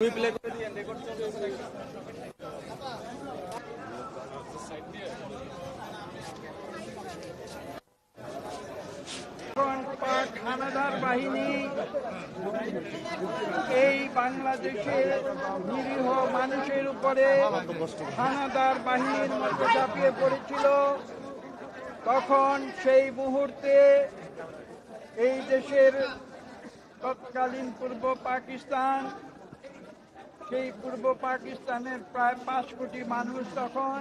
পাক হানাদার বাহিনী এই বাংলাদেশের নিরীহ মানুষের উপরে হানাদার বাহিনীর মধ্যে ঝাঁপিয়ে পড়েছিল। তখন সেই মুহূর্তে এই দেশের তৎকালীন পূর্ব পাকিস্তান, সেই পূর্ব পাকিস্তানের প্রায় 5 কোটি মানুষ তখন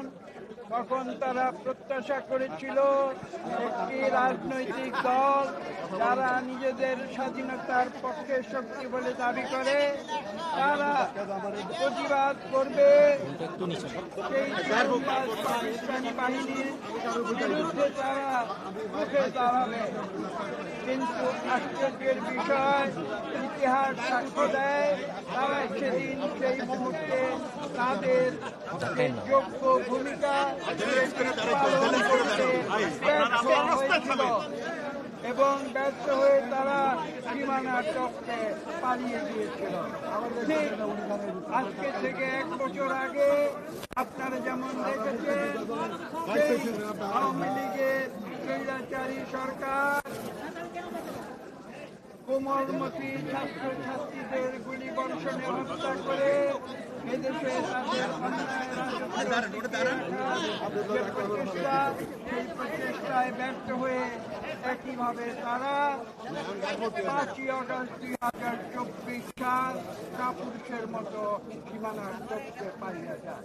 তারা প্রত্যাশা করেছিল একটি রাজনৈতিক দল যারা নিজেদের স্বাধীনতার পক্ষে শক্তি বলে দাবি করে, তারা প্রতিবাদ করবে সেই পাকিস্তানি বাহিনীর বিরুদ্ধে, তারা মুখে দাঁড়াবে। কিন্তু আশ্চর্যের বিষয়, ইতিহাস সাক্ষ্য দেয় তারা সেদিন সেই মুহূর্তে তাদের যোগ্য ভূমিকা পালন করতে ব্যর্থ হয়েছিল এবং ব্যর্থ হয়ে তারা সীমানা টপকে পালিয়ে গিয়েছিল। ঠিক আজকে থেকে 1 বছর আগে আপনারা যেমন দেখেছেন, সেই আওয়ামী লীগের স্বৈরাচারী সরকার কোমলমতি ছাত্রছাত্রীদের গুলি বর্ষণে হত্যা করে এদেশে তাদের সেই প্রচেষ্টায় ব্যর্থ হয়ে একইভাবে তারা 5ই আগস্ট 2024 সাল কাপুরুষের মতো সীমানা টপকে পালিয়ে যায়।